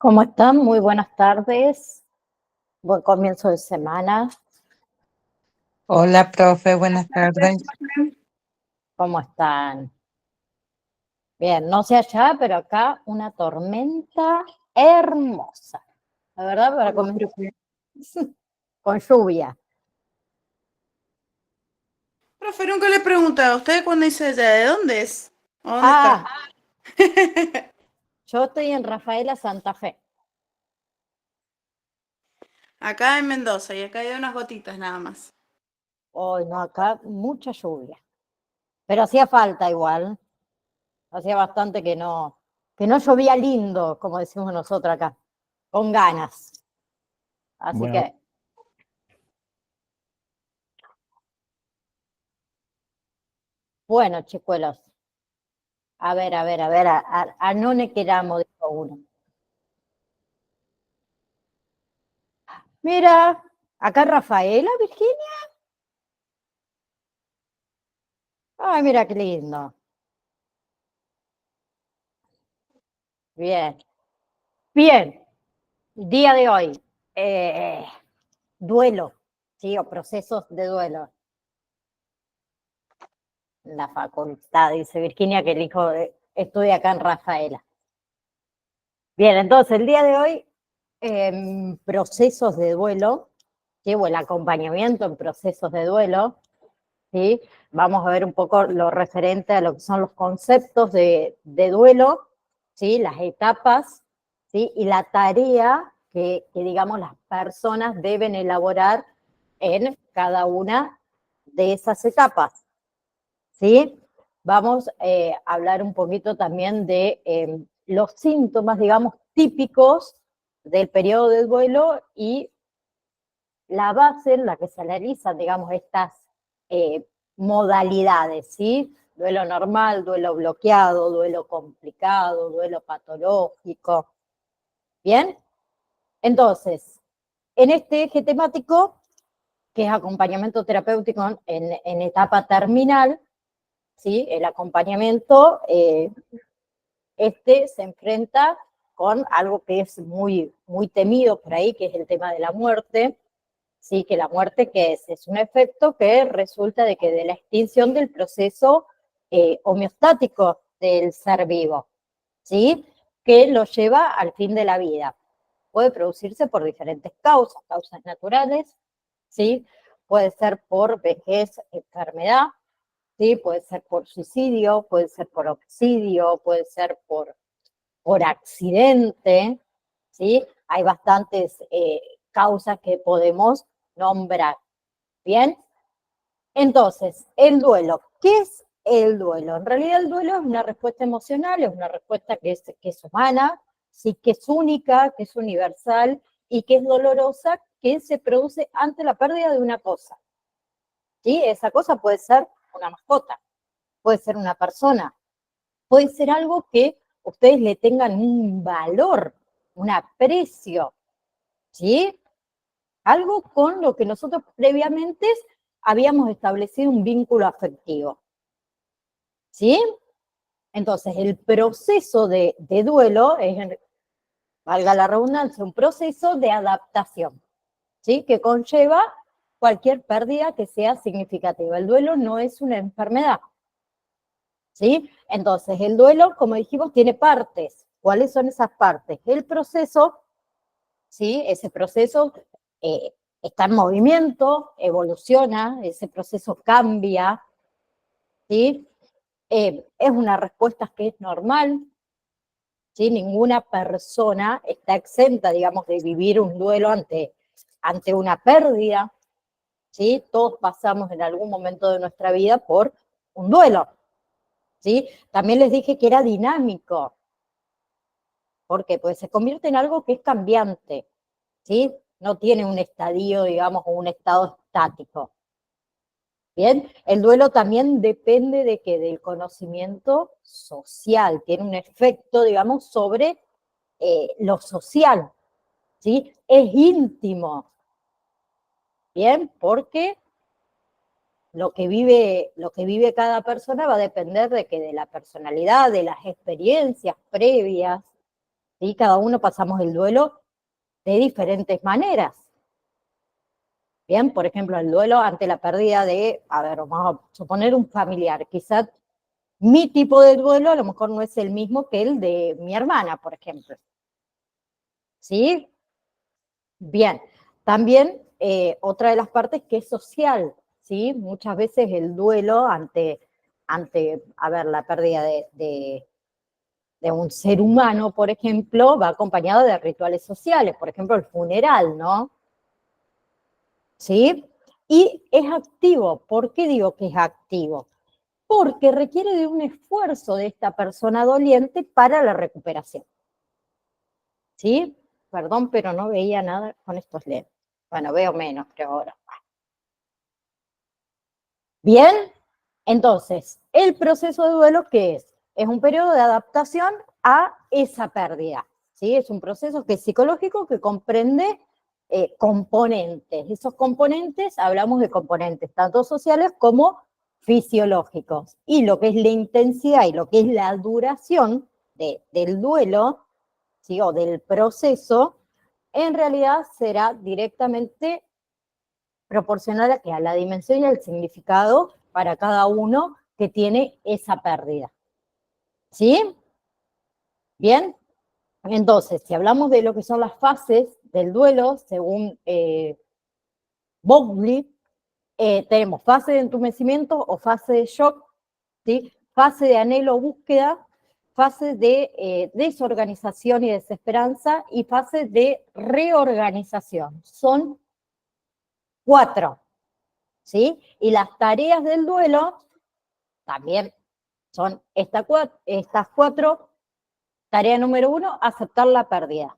¿Cómo están? Muy buenas tardes. Buen comienzo de semana. Hola, profe, buenas tardes. ¿Cómo están? Bien, no sé allá, pero acá una tormenta hermosa. La verdad, para comer con lluvia. Profe, nunca le he preguntado, ¿usted cuando dice allá, de dónde es? ¿O dónde está? Ah, yo estoy en Rafaela, Santa Fe. Acá en Mendoza, y acá hay unas gotitas nada más. Hoy no, acá mucha lluvia. Pero hacía falta igual. Hacía bastante que no llovía lindo, como decimos nosotros acá. Con ganas. Así Bueno, que bueno, chicuelos. A no ne queramos, dijo uno. Mira, acá Rafaela, Virginia. Ay, mira qué lindo. Bien, bien. Día de hoy, eh, duelo, ¿sí? O procesos de duelo. La facultad, dice Virginia, que el hijo estudia acá en Rafaela. Bien, entonces el día de hoy, procesos de duelo, llevo el acompañamiento en procesos de duelo, ¿sí? Vamos a ver un poco lo referente a lo que son los conceptos de duelo, ¿sí? Las etapas, ¿sí? Y la tarea digamos, las personas deben elaborar en cada una de esas etapas, ¿sí? Vamos a hablar un poquito también de los síntomas, digamos, típicos del periodo de duelo y la base en la que se analizan, digamos, estas modalidades, ¿sí? Duelo normal, duelo bloqueado, duelo complicado, duelo patológico. ¿Bien? Entonces, en este eje temático, que es acompañamiento terapéutico en etapa terminal, ¿sí? El acompañamiento, se enfrenta con algo que es muy, muy temido por ahí, que es el tema de la muerte. Sí, que la muerte, ¿qué es? Es un efecto que resulta de la extinción del proceso homeostático del ser vivo, ¿sí? Que lo lleva al fin de la vida. Puede producirse por diferentes causas, causas naturales, ¿sí? Puede ser por vejez, enfermedad, ¿sí? Puede ser por suicidio, puede ser por homicidio, puede ser por accidente, ¿sí? Hay bastantes causas que podemos nombrar. ¿Bien? Entonces, el duelo. ¿Qué es el duelo? En realidad el duelo es una respuesta emocional, es una respuesta que es humana, sí, que es única, que es universal y que es dolorosa, que se produce ante la pérdida de una cosa. ¿Sí? Esa cosa puede ser una mascota, puede ser una persona, puede ser algo que ustedes le tengan un valor, un aprecio, ¿sí? Algo con lo que nosotros previamente habíamos establecido un vínculo afectivo, ¿sí? Entonces, el proceso de duelo es, valga la redundancia, un proceso de adaptación, ¿sí? Que conlleva cualquier pérdida que sea significativa. El duelo no es una enfermedad, ¿sí? Entonces, el duelo, como dijimos, tiene partes. ¿Cuáles son esas partes? El proceso, ¿sí? Ese proceso eh, está en movimiento, evoluciona, ese proceso cambia, ¿sí? Es una respuesta que es normal, ¿sí? Ninguna persona está exenta, digamos, de vivir un duelo ante una pérdida, ¿sí? Todos pasamos en algún momento de nuestra vida por un duelo, ¿sí? También les dije que era dinámico. ¿Por qué? Pues se convierte en algo que es cambiante, ¿sí? No tiene un estadio, digamos, o un estado estático. Bien, el duelo también depende de qué, del conocimiento social, tiene un efecto, digamos, sobre lo social, ¿sí? Es íntimo, bien, porque lo que vive cada persona va a depender de que de la personalidad, de las experiencias previas, ¿sí? Cada uno pasamos el duelo de diferentes maneras. Bien, por ejemplo, el duelo ante la pérdida de, a ver, vamos a suponer un familiar. Quizás mi tipo de duelo a lo mejor no es el mismo que el de mi hermana, por ejemplo. ¿Sí? Bien. También otra de las partes que es social, ¿sí? Muchas veces el duelo ante a ver, la pérdida de un ser humano, por ejemplo, va acompañado de rituales sociales, por ejemplo, el funeral, ¿no? ¿Sí? Y es activo. ¿Por qué digo que es activo? Porque requiere de un esfuerzo de esta persona doliente para la recuperación. ¿Sí? Perdón, pero no veía nada con estos lentes. Bueno, veo menos, pero ahora. Bien, entonces, el proceso de duelo, ¿qué es? Es un periodo de adaptación a esa pérdida. ¿Sí? Es un proceso que es psicológico, que comprende componentes. Esos componentes, hablamos de componentes tanto sociales como fisiológicos. Y lo que es la intensidad y lo que es la duración del duelo, ¿sí? O del proceso, en realidad será directamente proporcional a la dimensión y al significado para cada uno que tiene esa pérdida. ¿Sí? Bien. Entonces, si hablamos de lo que son las fases del duelo, según Bowlby, tenemos fase de entumecimiento o fase de shock, ¿sí? Fase de anhelo o búsqueda, fase de desorganización y desesperanza y fase de reorganización. Son 4, ¿sí? Y las tareas del duelo también son estas 4. Tarea número 1, aceptar la pérdida,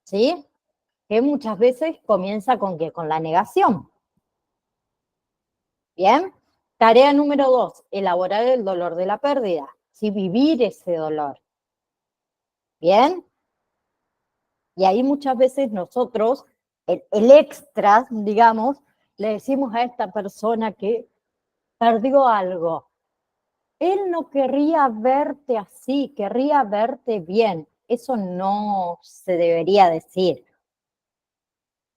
¿sí? Que muchas veces comienza con ¿qué? Con la negación. Bien. Tarea número 2, elaborar el dolor de la pérdida, ¿sí? Vivir ese dolor. Bien. Y ahí muchas veces nosotros, el extra, digamos, le decimos a esta persona que perdió algo. Él no querría verte así, querría verte bien. Eso no se debería decir,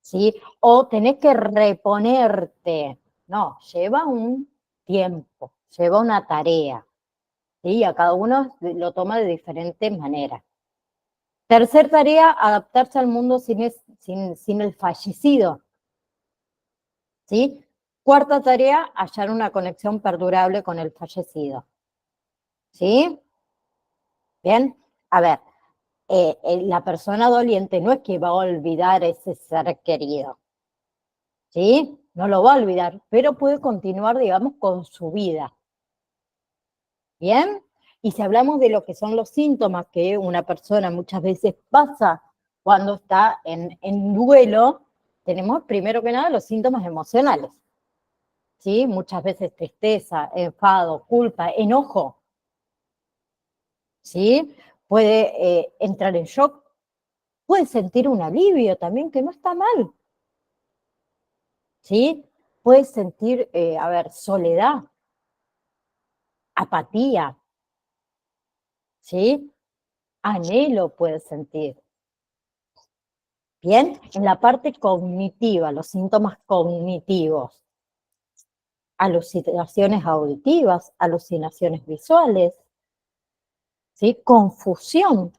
¿sí? O tenés que reponerte. No, lleva un tiempo, lleva una tarea, ¿sí? A cada uno lo toma de diferentes maneras. Tercer tarea, adaptarse al mundo sin el fallecido, ¿sí? Cuarta tarea, hallar una conexión perdurable con el fallecido, ¿sí? Bien, a ver, la persona doliente no es que va a olvidar ese ser querido, ¿sí? No lo va a olvidar, pero puede continuar, digamos, con su vida. ¿Bien? Y si hablamos de lo que son los síntomas que una persona muchas veces pasa cuando está en duelo, tenemos primero que nada los síntomas emocionales, ¿sí? Muchas veces tristeza, enfado, culpa, enojo, ¿sí? Puede entrar en shock, puede sentir un alivio también, que no está mal, ¿sí? Puede sentir, a ver, soledad, apatía, ¿sí? Anhelo puede sentir. Bien, en la parte cognitiva, los síntomas cognitivos, alucinaciones auditivas, alucinaciones visuales, ¿sí? Confusión,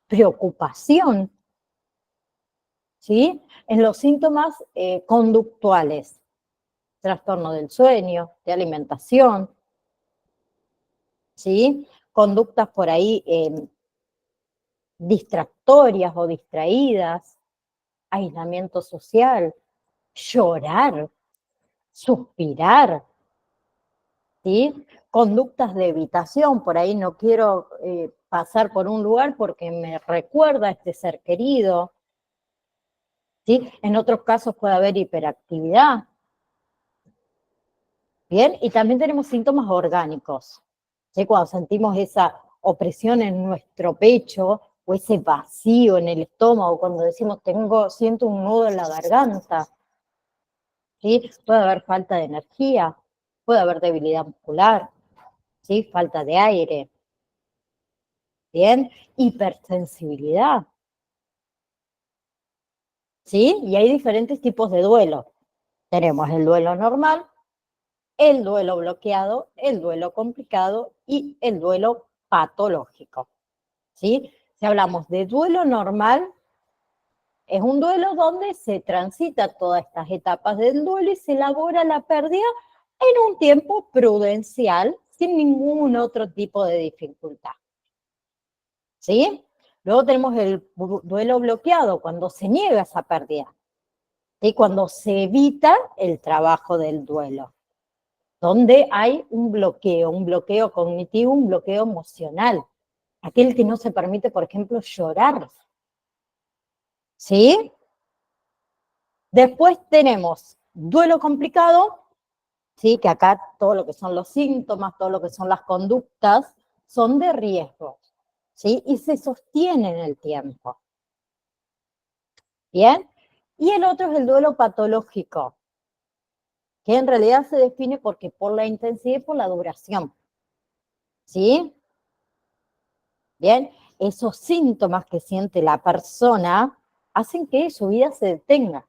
preocupación, ¿sí? En los síntomas conductuales, trastorno del sueño, de alimentación, ¿sí? Conductas por ahí distractorias o distraídas, aislamiento social, llorar, suspirar, ¿sí? Conductas de evitación, por ahí no quiero pasar por un lugar porque me recuerda a este ser querido, ¿sí? En otros casos puede haber hiperactividad, ¿bien? Y también tenemos síntomas orgánicos, ¿sí? Cuando sentimos esa opresión en nuestro pecho o ese vacío en el estómago, cuando decimos siento un nudo en la garganta, ¿sí? Puede haber falta de energía, puede haber debilidad muscular, ¿sí? Falta de aire. Bien, hipersensibilidad. ¿Sí? Y hay diferentes tipos de duelo. Tenemos el duelo normal, el duelo bloqueado, el duelo complicado y el duelo patológico. ¿Sí? Si hablamos de duelo normal, es un duelo donde se transita todas estas etapas del duelo y se elabora la pérdida en un tiempo prudencial, sin ningún otro tipo de dificultad. ¿Sí? Luego tenemos el duelo bloqueado, cuando se niega esa pérdida. ¿Sí? Cuando se evita el trabajo del duelo, donde hay un bloqueo cognitivo, un bloqueo emocional. Aquel que no se permite, por ejemplo, llorar. ¿Sí? Después tenemos duelo complicado, ¿sí? Que acá todo lo que son los síntomas, todo lo que son las conductas, son de riesgo, ¿sí? Y se sostienen en el tiempo. ¿Bien? Y el otro es el duelo patológico, que en realidad se define porque por la intensidad y por la duración. ¿Sí? Bien, esos síntomas que siente la persona hacen que su vida se detenga.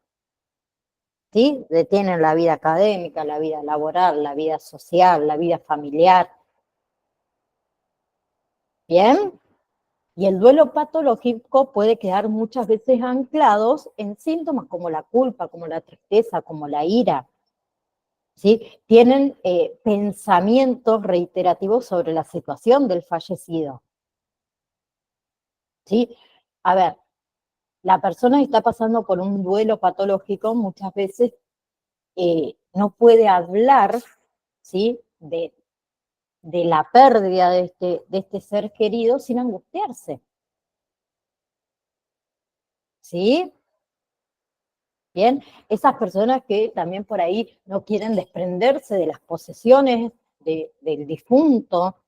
¿Sí? Detienen la vida académica, la vida laboral, la vida social, la vida familiar. Bien, y el duelo patológico puede quedar muchas veces anclados en síntomas como la culpa, como la tristeza, como la ira. ¿Sí? Tienen pensamientos reiterativos sobre la situación del fallecido. ¿Sí? A ver, la persona que está pasando por un duelo patológico muchas veces no puede hablar, ¿sí? de la pérdida de este ser querido sin angustiarse. ¿Sí? Bien, esas personas que también por ahí no quieren desprenderse de las posesiones del difunto,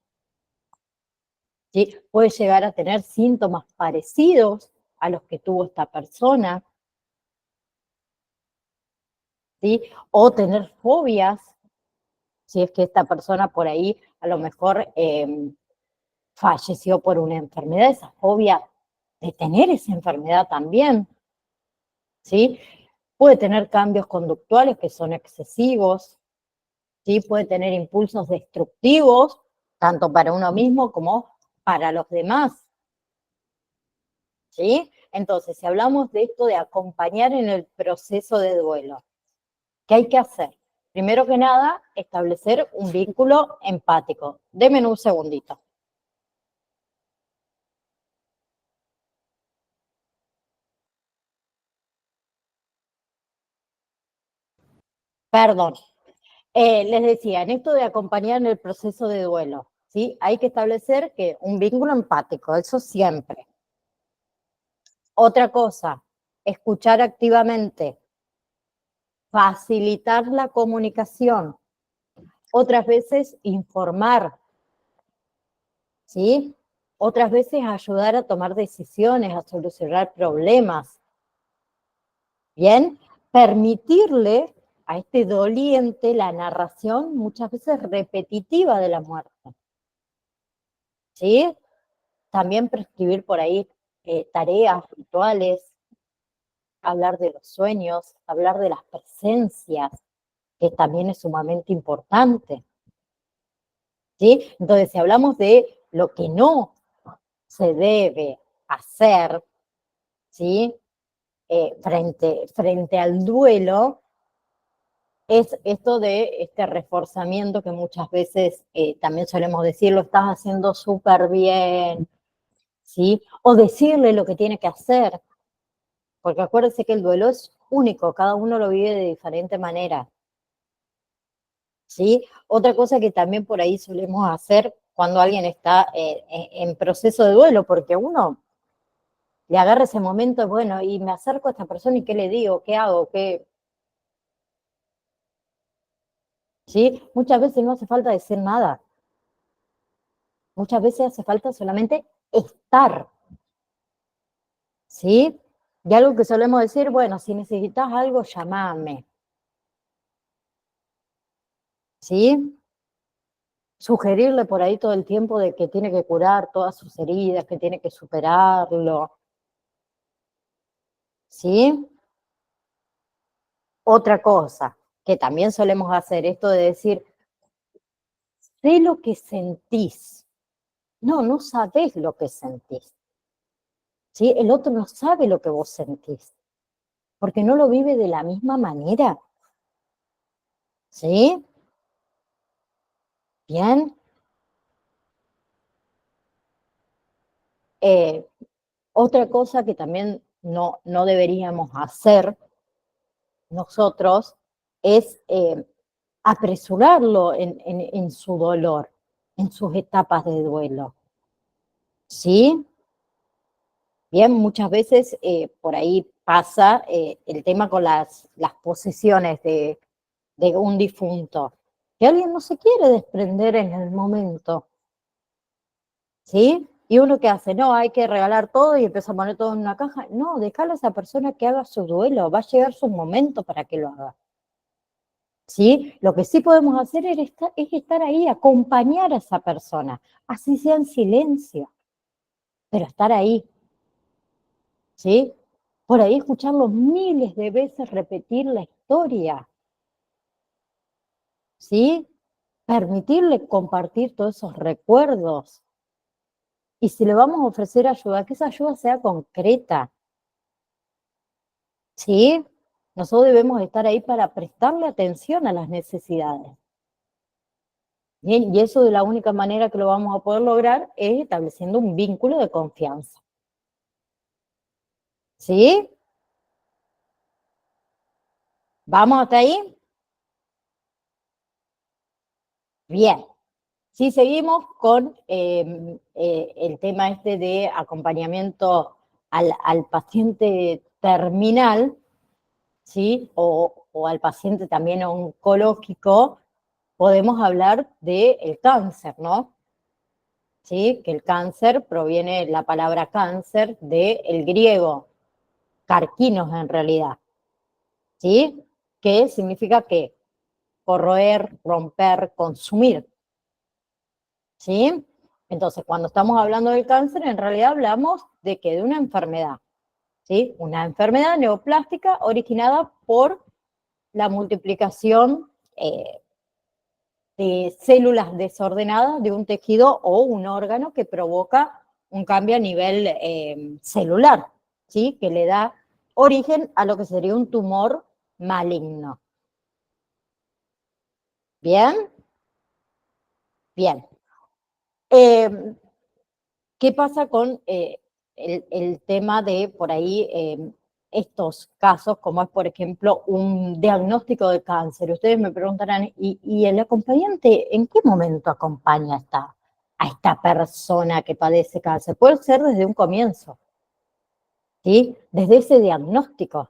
¿sí? Puede llegar a tener síntomas parecidos a los que tuvo esta persona, ¿sí? O tener fobias, si es que esta persona por ahí a lo mejor falleció por una enfermedad, esa fobia de tener esa enfermedad también, ¿sí? Puede tener cambios conductuales que son excesivos, ¿sí? Puede tener impulsos destructivos, tanto para uno mismo como para los demás, ¿sí? Entonces, si hablamos de esto de acompañar en el proceso de duelo, ¿qué hay que hacer? Primero que nada, establecer un vínculo empático. Deme un segundito. Perdón. Les decía, en esto de acompañar en el proceso de duelo, ¿sí? Hay que establecer que un vínculo empático, eso siempre. Otra cosa, escuchar activamente, facilitar la comunicación, otras veces informar, ¿sí? Otras veces ayudar a tomar decisiones, a solucionar problemas, ¿bien? Permitirle a este doliente la narración muchas veces repetitiva de la muerte, ¿sí? También prescribir por ahí tareas, rituales, hablar de los sueños, hablar de las presencias, que también es sumamente importante, ¿sí? Entonces, si hablamos de lo que no se debe hacer, ¿sí? Frente al duelo, es esto de este reforzamiento que muchas veces también solemos decir, lo estás haciendo súper bien, ¿sí? O decirle lo que tiene que hacer, porque acuérdense que el duelo es único, cada uno lo vive de diferente manera, ¿sí? Otra cosa que también por ahí solemos hacer cuando alguien está en proceso de duelo, porque uno le agarra ese momento, bueno, y me acerco a esta persona y ¿qué le digo? ¿Qué hago? ¿Qué? ¿Sí? Muchas veces no hace falta decir nada, muchas veces hace falta solamente estar, ¿sí? Y algo que solemos decir, bueno, si necesitas algo, llamame, ¿sí? sugerirle por ahí todo el tiempo de que tiene que curar todas sus heridas, que tiene que superarlo, ¿sí? Otra cosa que también solemos hacer, esto de decir, sé lo que sentís. No, no sabés lo que sentís. ¿Sí? El otro no sabe lo que vos sentís, porque no lo vive de la misma manera. ¿Sí? Bien. Eh, Otra cosa que también no deberíamos hacer nosotros es apresurarlo en su dolor, en sus etapas de duelo. ¿Sí? Bien, muchas veces por ahí pasa el tema con las posesiones de un difunto, que alguien no se quiere desprender en el momento, ¿sí? Y uno que hace, no, hay que regalar todo y empieza a poner todo en una caja. No, dejarle a esa persona que haga su duelo, va a llegar su momento para que lo haga. ¿Sí? Lo que sí podemos hacer es estar ahí, acompañar a esa persona, así sea en silencio, pero estar ahí, ¿sí? Por ahí escucharlo miles de veces repetir la historia, ¿sí? Permitirle compartir todos esos recuerdos. Y si le vamos a ofrecer ayuda, que esa ayuda sea concreta, ¿sí? Nosotros debemos estar ahí para prestarle atención a las necesidades. Bien, y eso de la única manera que lo vamos a poder lograr es estableciendo un vínculo de confianza. ¿Sí? ¿Vamos hasta ahí? Bien. Si seguimos con el tema este de acompañamiento al paciente terminal, ¿sí? O al paciente también oncológico, podemos hablar del cáncer, ¿no? ¿Sí? Que el cáncer proviene, la palabra cáncer, del griego, carquinos en realidad, ¿sí? Que significa que corroer, romper, consumir, ¿sí? Entonces, cuando estamos hablando del cáncer, en realidad hablamos de que de una enfermedad, ¿sí? Una enfermedad neoplástica originada por la multiplicación de células desordenadas de un tejido o un órgano que provoca un cambio a nivel celular, ¿sí? Que le da origen a lo que sería un tumor maligno. ¿Bien? Bien. ¿Qué pasa con el tema de por ahí estos casos, como es por ejemplo un diagnóstico de cáncer? Ustedes me preguntarán, ¿y el acompañante en qué momento acompaña a esta persona que padece cáncer? Puede ser desde un comienzo, ¿sí? Desde ese diagnóstico.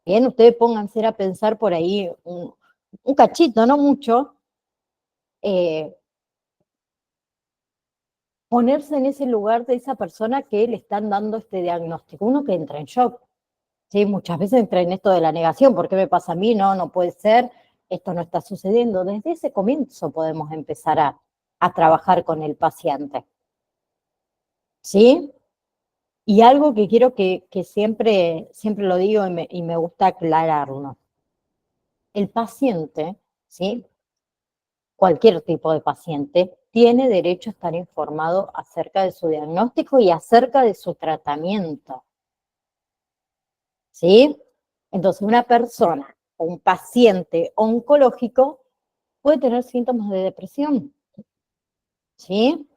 Bien, ustedes pónganse a pensar por ahí un cachito, no mucho, eh, ponerse en ese lugar de esa persona que le están dando este diagnóstico. Uno que entra en shock, ¿sí? Muchas veces entra en esto de la negación, ¿por qué me pasa a mí? No, no puede ser, esto no está sucediendo. Desde ese comienzo podemos empezar a trabajar con el paciente, ¿sí? Y algo que quiero que siempre lo digo y me gusta aclararlo. El paciente, ¿sí? Cualquier tipo de paciente tiene derecho a estar informado acerca de su diagnóstico y acerca de su tratamiento, ¿sí? Entonces, una persona o un paciente oncológico puede tener síntomas de depresión, ¿sí?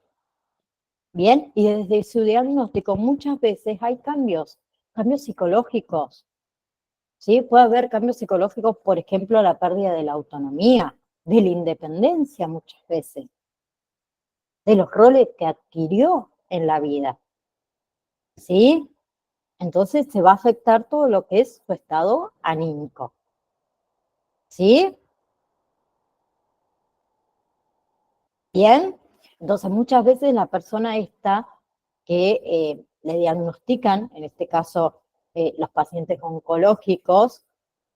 Bien, y desde su diagnóstico muchas veces hay cambios psicológicos, ¿sí? Puede haber cambios psicológicos, por ejemplo, la pérdida de la autonomía, de la independencia muchas veces, de los roles que adquirió en la vida, ¿sí? Entonces se va a afectar todo lo que es su estado anímico, ¿sí? Bien, entonces muchas veces la persona esta que le diagnostican, en este caso los pacientes oncológicos,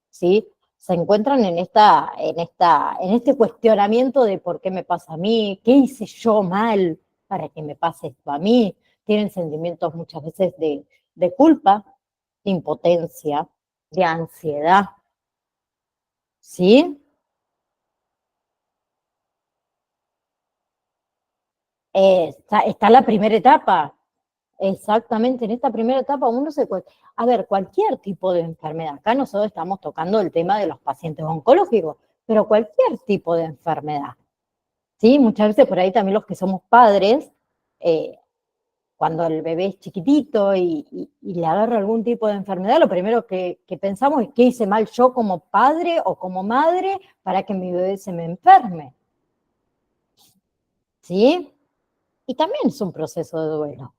¿sí? se encuentran en este cuestionamiento de por qué me pasa a mí, qué hice yo mal para que me pase esto a mí. Tienen sentimientos muchas veces de culpa, de impotencia, de ansiedad, ¿sí? Está la primera etapa. Exactamente, en esta primera etapa uno se... A ver, cualquier tipo de enfermedad, acá nosotros estamos tocando el tema de los pacientes oncológicos, pero cualquier tipo de enfermedad, ¿sí? Muchas veces por ahí también los que somos padres, eh, cuando el bebé es chiquitito y le agarra algún tipo de enfermedad, lo primero que pensamos es qué hice mal yo como padre o como madre para que mi bebé se me enferme, ¿sí? Y también es un proceso de duelo.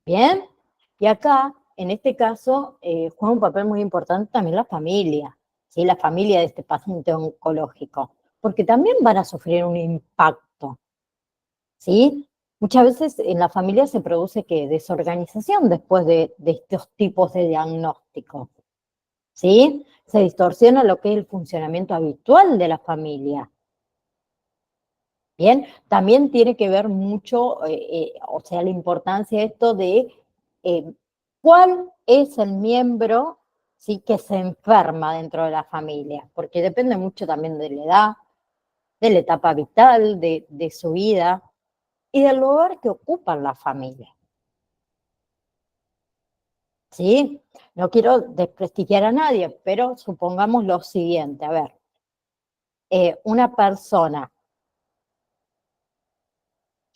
¿Bien? Y acá, en este caso, juega un papel muy importante también la familia, ¿sí? La familia de este paciente oncológico, porque también van a sufrir un impacto, ¿sí? Muchas veces en la familia se produce ¿qué? Desorganización después de estos tipos de diagnósticos, ¿sí? Se distorsiona lo que es el funcionamiento habitual de la familia. Bien, también tiene que ver mucho, o sea, la importancia de esto de eh, cuál es el miembro, ¿sí? Que se enferma dentro de la familia, porque depende mucho también de la edad, de la etapa vital, de su vida y del lugar que ocupa la familia, ¿sí? No quiero desprestigiar a nadie, pero supongamos lo siguiente, a ver, una persona.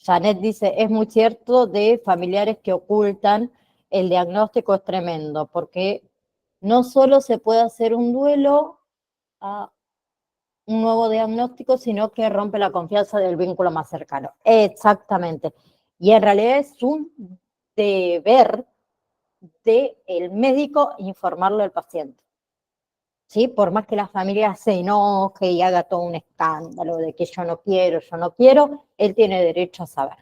Janet dice, es muy cierto de familiares que ocultan, el diagnóstico es tremendo, porque no solo se puede hacer un duelo a un nuevo diagnóstico, sino que rompe la confianza del vínculo más cercano. Exactamente. Y en realidad es un deber del médico informarlo al paciente. ¿Sí? Por más que la familia se enoje y haga todo un escándalo de que yo no quiero, él tiene derecho a saber.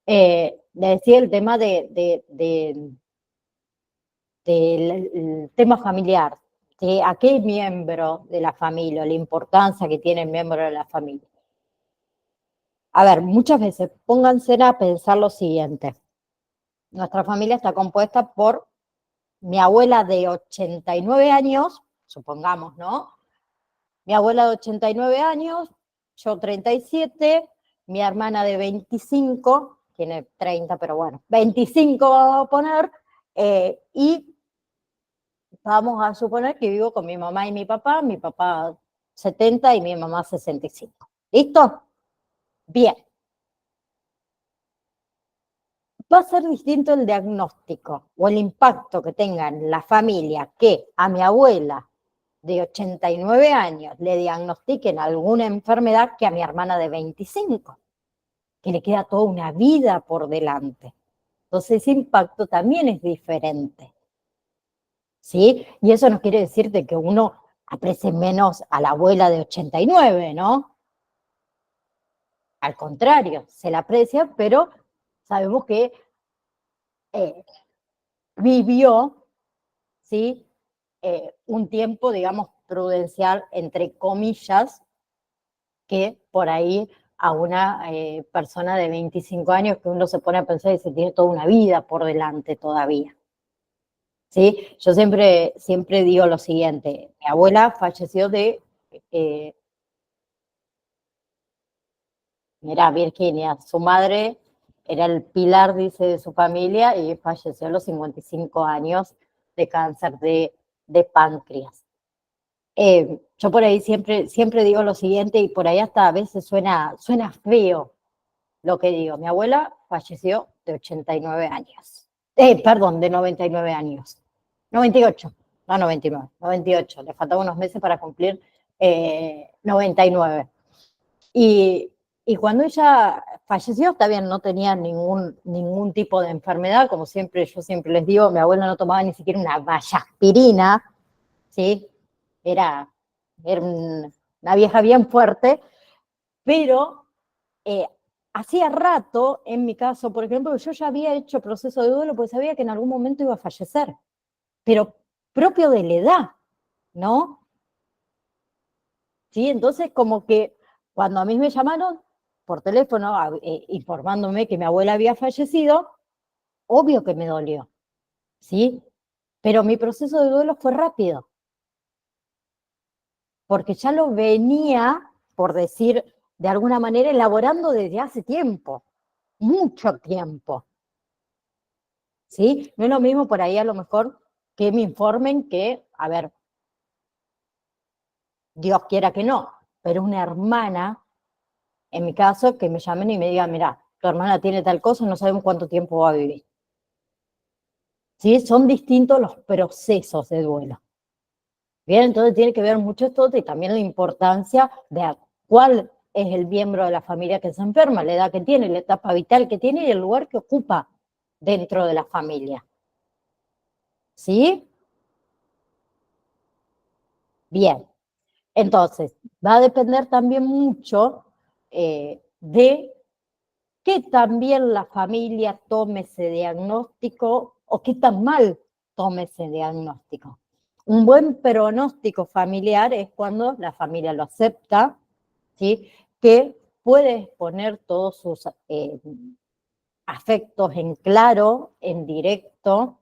Le decía el tema del tema familiar, de a qué miembro de la familia, la importancia que tiene el miembro de la familia. A ver, muchas veces pónganse a pensar lo siguiente. Nuestra familia está compuesta por mi abuela de 89 años, supongamos, ¿no? Mi abuela de 89 años, yo 37, mi hermana de 25, tiene 30, pero bueno, 25 vamos a poner, y vamos a suponer que vivo con mi mamá y mi papá 70 y mi mamá 65. ¿Listo? Bien. Va a ser distinto el diagnóstico o el impacto que tenga en la familia que a mi abuela de 89 años le diagnostiquen alguna enfermedad que a mi hermana de 25, que le queda toda una vida por delante. Entonces ese impacto también es diferente, ¿sí? Y eso no quiere decir de que uno aprecie menos a la abuela de 89, ¿no? Al contrario, se la aprecia, pero sabemos que eh, vivió, ¿sí? Un tiempo, digamos, prudencial, entre comillas, que por ahí a una persona de 25 años que uno se pone a pensar y se tiene toda una vida por delante todavía. ¿Sí? Yo siempre digo lo siguiente, mi abuela falleció eh, mira, Virginia, su madre era el pilar, dice, de su familia y falleció a los 55 años de cáncer de páncreas. Yo por ahí siempre digo lo siguiente y por ahí hasta a veces suena feo lo que digo. Mi abuela falleció de 89 años. Perdón, de 99 años. 98, no 99, 98. Le faltaban unos meses para cumplir 99. Y cuando ella falleció, está bien, no tenía ningún tipo de enfermedad, como yo siempre les digo, mi abuela no tomaba ni siquiera una vallaspirina, ¿sí? Era una vieja bien fuerte, pero hacía rato, en mi caso, por ejemplo, yo ya había hecho proceso de duelo porque sabía que en algún momento iba a fallecer, pero propio de la edad, ¿no? ¿Sí? Entonces, como que cuando a mí me llamaron por teléfono informándome que mi abuela había fallecido, obvio que me dolió, ¿sí? Pero mi proceso de duelo fue rápido, porque ya lo venía, por decir de alguna manera, elaborando desde hace tiempo, mucho tiempo, ¿sí? No es lo mismo por ahí a lo mejor que me informen que, a ver, Dios quiera que no, pero una hermana, en mi caso, que me llamen y me digan, mira, tu hermana tiene tal cosa, no sabemos cuánto tiempo va a vivir. ¿Sí? Son distintos los procesos de duelo. Bien, entonces tiene que ver mucho esto y también la importancia de cuál es el miembro de la familia que se enferma, la edad que tiene, la etapa vital que tiene y el lugar que ocupa dentro de la familia. ¿Sí? Bien. Entonces, va a depender también mucho de que también la familia tome ese diagnóstico o qué tan mal tome ese diagnóstico. Un buen pronóstico familiar es cuando la familia lo acepta, ¿sí? Que puede poner todos sus afectos en claro, en directo,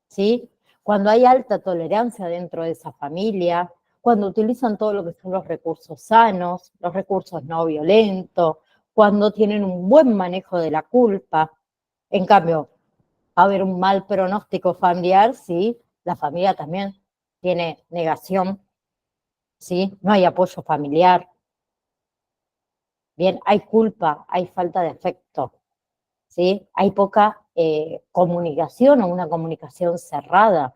¿sí? Cuando hay alta tolerancia dentro de esa familia, cuando utilizan todo lo que son los recursos sanos, los recursos no violentos, cuando tienen un buen manejo de la culpa. En cambio, va a haber un mal pronóstico familiar si la familia también tiene negación, ¿sí? No hay apoyo familiar, bien, hay culpa, hay falta de afecto, ¿sí? Hay poca comunicación o una comunicación cerrada.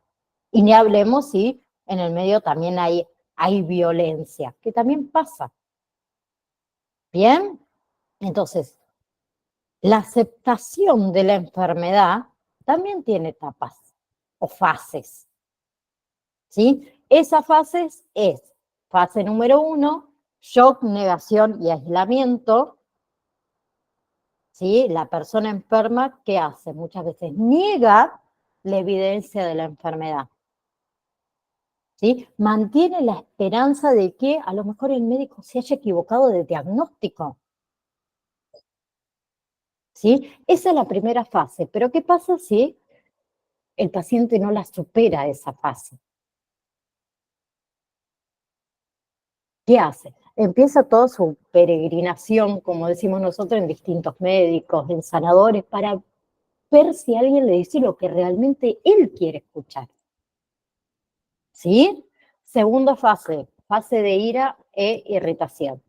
Y ni hablemos si en el medio también hay violencia, que también pasa. ¿Bien? Entonces, la aceptación de la enfermedad también tiene etapas o fases. ¿Sí? Esas fases es fase número 1, shock, negación y aislamiento. ¿Sí? La persona enferma, ¿qué hace? Muchas veces niega la evidencia de la enfermedad. ¿Sí? Mantiene la esperanza de que a lo mejor el médico se haya equivocado de diagnóstico. ¿Sí? Esa es la primera fase, pero ¿qué pasa si el paciente no la supera esa fase? ¿Qué hace? Empieza toda su peregrinación, como decimos nosotros, en distintos médicos, en sanadores, para ver si alguien le dice lo que realmente él quiere escuchar. ¿Sí? Segunda fase, fase de ira e irritación.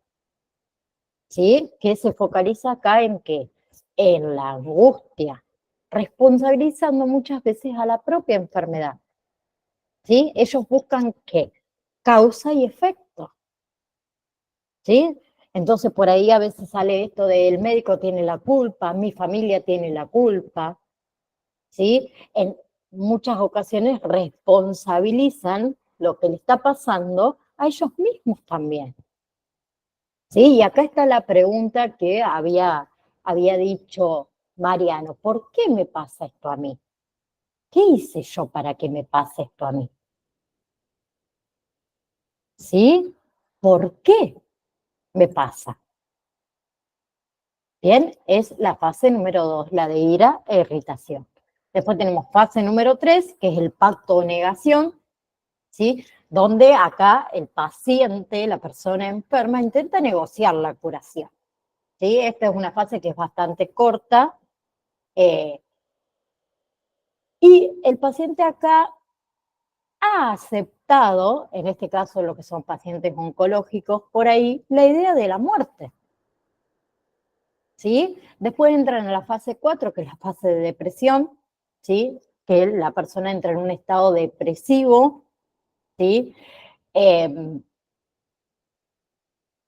¿Sí? Que se focaliza acá en qué? En la angustia, responsabilizando muchas veces a la propia enfermedad. ¿Sí? Ellos buscan qué? Causa y efecto. ¿Sí? Entonces por ahí a veces sale esto de el médico tiene la culpa, mi familia tiene la culpa, ¿sí? En muchas ocasiones responsabilizan lo que le está pasando a ellos mismos también. ¿Sí? Y acá está la pregunta que había dicho Mariano, ¿por qué me pasa esto a mí? ¿Qué hice yo para que me pase esto a mí? ¿Sí? ¿Por qué me pasa? Bien, es la fase número 2, la de ira e irritación. Después tenemos fase número 3, que es el pacto o negación, ¿sí? Donde acá el paciente, la persona enferma, intenta negociar la curación. ¿Sí? Esta es una fase que es bastante corta, y el paciente acá ha aceptado, en este caso lo que son pacientes oncológicos, por ahí, la idea de la muerte. ¿Sí? Después entran en la fase 4, que es la fase de depresión, ¿sí? Que la persona entra en un estado depresivo, ¿sí?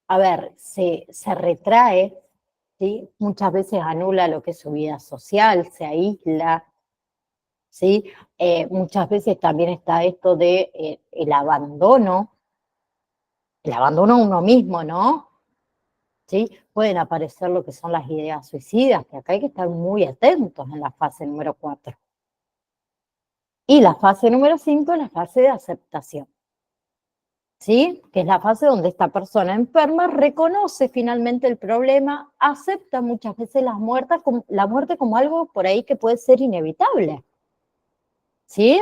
A ver, se retrae, ¿sí? Muchas veces anula lo que es su vida social, se aísla, ¿sí? Muchas veces también está esto de el abandono a uno mismo, ¿no? ¿Sí? Pueden aparecer lo que son las ideas suicidas, que acá hay que estar muy atentos en la fase número 4. Y la fase número 5 es la fase de aceptación. ¿sí? Que es la fase donde esta persona enferma reconoce finalmente el problema, acepta muchas veces la muerte como algo por ahí que puede ser inevitable, ¿sí?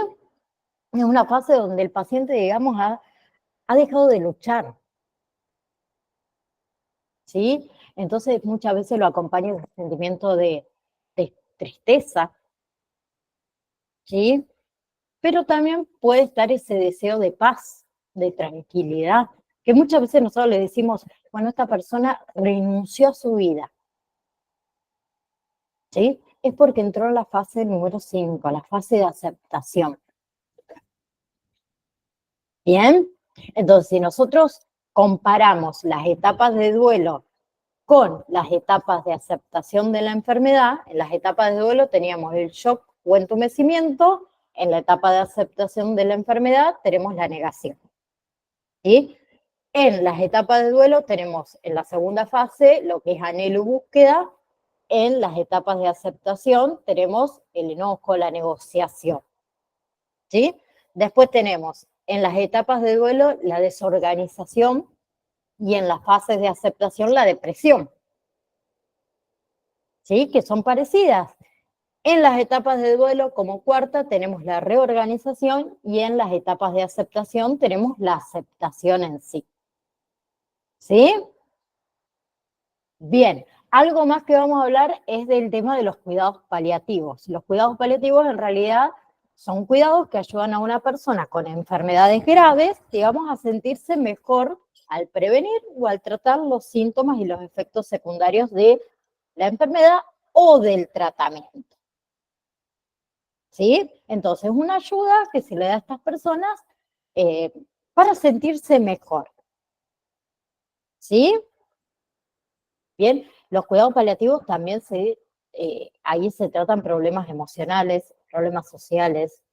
Es una fase donde el paciente, digamos, ha dejado de luchar, ¿sí? Entonces muchas veces lo acompaña el sentimiento de tristeza, ¿sí? Pero también puede estar ese deseo de paz, de tranquilidad, que muchas veces nosotros le decimos, bueno, esta persona renunció a su vida, ¿sí? Es porque entró en la fase número 5, la fase de aceptación. ¿Bien? Entonces, si nosotros comparamos las etapas de duelo con las etapas de aceptación de la enfermedad, en las etapas de duelo teníamos el shock o entumecimiento, en la etapa de aceptación de la enfermedad tenemos la negación. ¿Sí? En las etapas de duelo tenemos en la segunda fase lo que es anhelo y búsqueda, en las etapas de aceptación tenemos el enojo, la negociación. ¿Sí? Después tenemos en las etapas de duelo la desorganización y en las fases de aceptación la depresión. ¿Sí? Que son parecidas. En las etapas de duelo, como cuarta, tenemos la reorganización y en las etapas de aceptación tenemos la aceptación en sí. ¿Sí? Bien, algo más que vamos a hablar es del tema de los cuidados paliativos. Los cuidados paliativos en realidad son cuidados que ayudan a una persona con enfermedades graves, digamos, a sentirse mejor al prevenir o al tratar los síntomas y los efectos secundarios de la enfermedad o del tratamiento. ¿Sí? Entonces, una ayuda que se le da a estas personas para sentirse mejor. ¿Sí? Bien, los cuidados paliativos también ahí se tratan problemas emocionales, problemas sociales,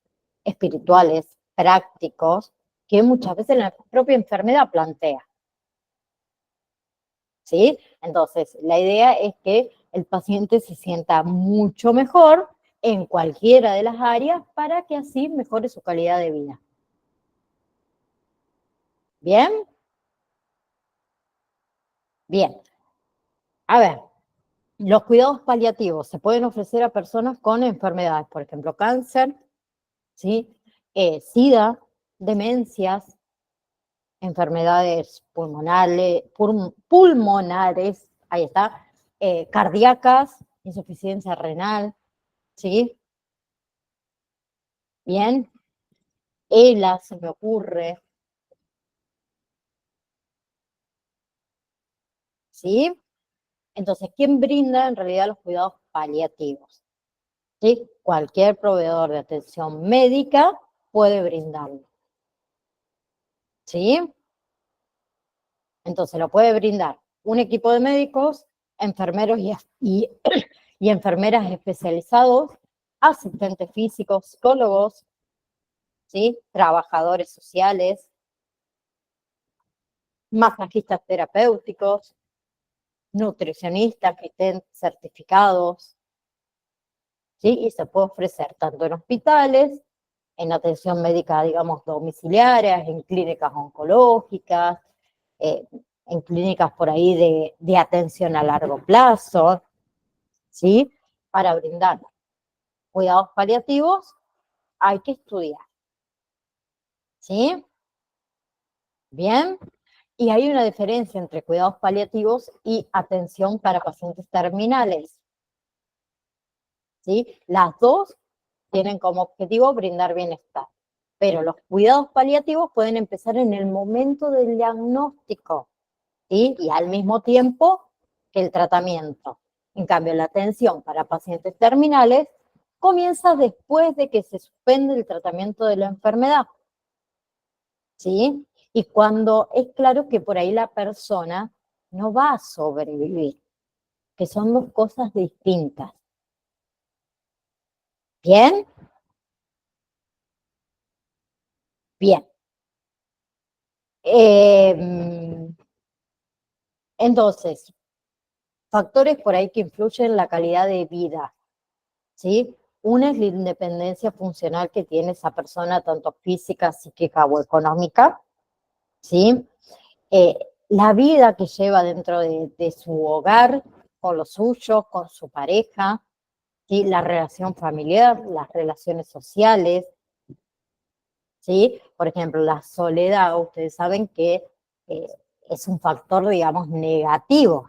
espirituales, prácticos, que muchas veces la propia enfermedad plantea. ¿Sí? Entonces, la idea es que el paciente se sienta mucho mejor en cualquiera de las áreas para que así mejore su calidad de vida. ¿Bien? Bien. A ver, los cuidados paliativos se pueden ofrecer a personas con enfermedades, por ejemplo, cáncer, ¿sí? SIDA, demencias, enfermedades pulmonares, ahí está, cardíacas, insuficiencia renal, ¿sí? Bien, ELA se me ocurre, ¿sí? Entonces, ¿quién brinda en realidad los cuidados paliativos? ¿Sí? Cualquier proveedor de atención médica puede brindarlo, ¿sí? Entonces, lo puede brindar un equipo de médicos, enfermeros y enfermeras especializados, asistentes físicos, psicólogos, ¿sí? Trabajadores sociales, masajistas terapéuticos, nutricionistas que estén certificados, ¿sí? Y se puede ofrecer tanto en hospitales, en atención médica, digamos, domiciliaria, en clínicas oncológicas, eh, en clínicas por ahí de atención a largo plazo, ¿sí? Para brindar cuidados paliativos hay que estudiar, ¿sí? Bien. Y hay una diferencia entre cuidados paliativos y atención para pacientes terminales, ¿sí? Las dos tienen como objetivo brindar bienestar, pero los cuidados paliativos pueden empezar en el momento del diagnóstico, ¿sí? Y al mismo tiempo que el tratamiento. En cambio, la atención para pacientes terminales comienza después de que se suspende el tratamiento de la enfermedad, ¿sí? Y cuando es claro que por ahí la persona no va a sobrevivir, que son dos cosas distintas. ¿Bien? Bien. Entonces, factores por ahí que influyen en la calidad de vida, ¿sí? Una es la independencia funcional que tiene esa persona, tanto física, psíquica o económica, ¿sí? La vida que lleva dentro de su hogar, con los suyos, con su pareja, ¿sí? La relación familiar, las relaciones sociales, ¿sí? Por ejemplo, la soledad, ustedes saben que eh, es un factor, digamos, negativo,